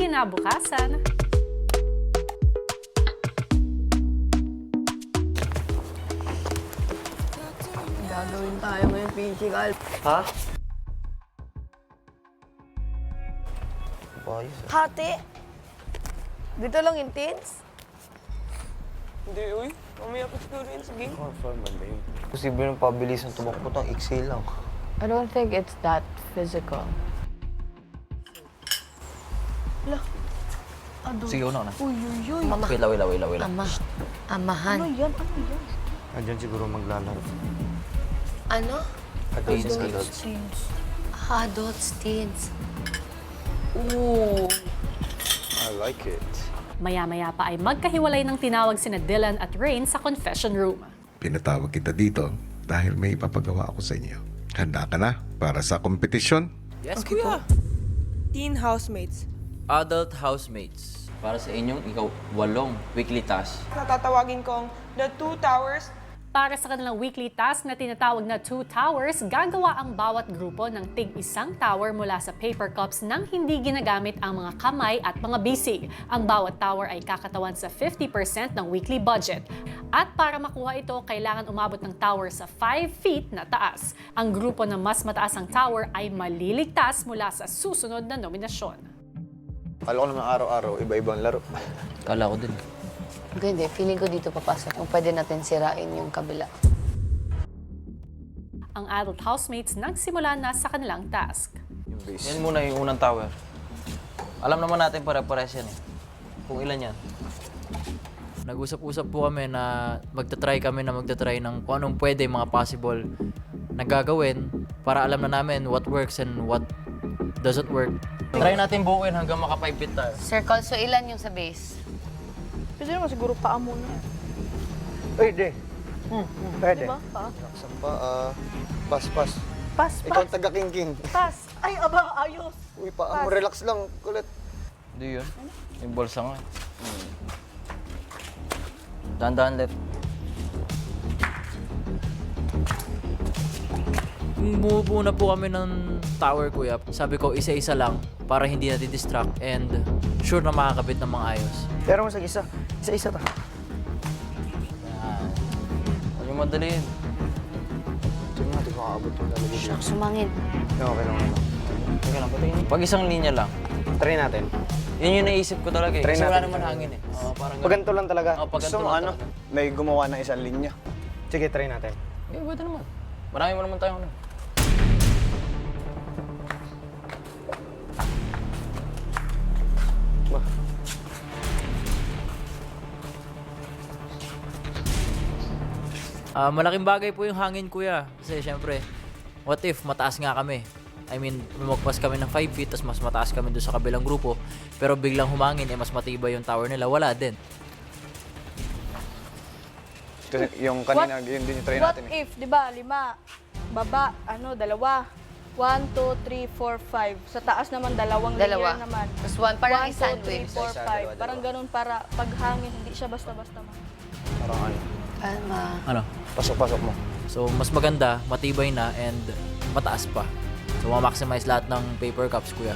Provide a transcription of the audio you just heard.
kinabukasan. Gagawin tayo ngayon, physical. Ha? Bayos ah. Hati? Dito lang yung teens? Hindi, uy. Mamaya ko siguro yun. Sige. Posible nang pabilis ng tumakbo ng iksi lang. I don't think it's that physical. Sige, una na. Uy. Mama. Wait lang. Ama. Amahan. Andyan siguro maglalaro. Ano? Adults. Adults, teens. Ooh. I like it. Maya-maya pa ay magkahiwalay ng tinawag sina Dylan at Rain sa confession room. Pinatawag kita dito dahil may ipapagawa ako sa inyo. Handa ka na para sa kompetisyon? Yes, Kuya. Teen housemates. Adult housemates. Para sa inyong ikaw 8 weekly task. Natatawagin kong The Two Towers. Para sa kanilang weekly task na tinatawag na 2 towers, gagawa ang bawat grupo ng tig-isang tower mula sa paper cups nang hindi ginagamit ang mga kamay at mga bisig. Ang bawat tower ay kakatawan sa 50% ng weekly budget. At para makuha ito, kailangan umabot ng tower sa 5 feet na taas. Ang grupo na mas mataas ang tower ay maliligtas mula sa susunod na nominasyon. Kala ko naman araw-araw, iba-ibang laro. Kala ko din. Hindi, feeling ko dito papasok kung pwede natin sirain yung kabila. Ang adult housemates nagsimula na sa kanilang task. Yung base. Yan muna yung unang tower. Alam naman natin pare-pares yan eh. Kung ilan yan. Nag-usap-usap po kami na magta-try ng kung anong pwede, mga possible na gagawin para alam na namin what works and what doesn't work. Try natin buuin hanggang maka 5 feet tayo. Circle, so ilan yung sa base? Pwede naman siguro paa muna. Pwede. Pwede. Diba? Paa. Saan pa? Pas. Pas. Ikaw ang taga-king-king. Pas. Ay, aba, ayos. Uy, paa mo, relax lang. Kulit. Hindi yun. Yung bulsa nga. Dahan-dahan left. Bumubuo na po kami ng tower, kuya. Sabi ko, isa-isa lang para hindi na distract and sure na makakabit ng mga ayos. Pero mo sa isa. Isa-isa ta. Huwag yung madaliin. Ito nga, di ko makakabot yung lalagay dito. Shucks, sumangin. Okay lang. Teka lang, patingin. Pag isang linya lang, Try natin. yun yung naisip ko talaga eh. Try Kasi wala natin. naman hangin eh. Oo, parang Pag ganito lang talaga. Oo, pag Gusto ganito mo lang ano? talaga. May gumawa ng isang linya. Sige, try natin. Eh, pwede naman. Marami mo naman tayong ano. Malaking bagay po yung hangin, kuya. Kasi syempre, what if mataas nga kami? I mean, lumagpas kami ng 5 feet, tapos mas mataas kami doon sa kabilang grupo. Pero biglang humangin, eh mas matibay yung tower nila. Wala din. Kasi yung kanina, yun din yung try What natin eh. if, di ba, 5, baba, 2, 1, 2, 3, 4, 5. Sa taas naman, dalawang Dalawa. layer naman. Tapos one, parang 1, 2, i-sandwich. 3, 4, 5. Parang ganun para pag hangin, hindi siya basta-basta man. Parang ano. Kalma. Ano? Pasok-pasok mo. So, mas maganda, matibay na, and mataas pa. So, ma-maximize lahat ng paper cups, kuya.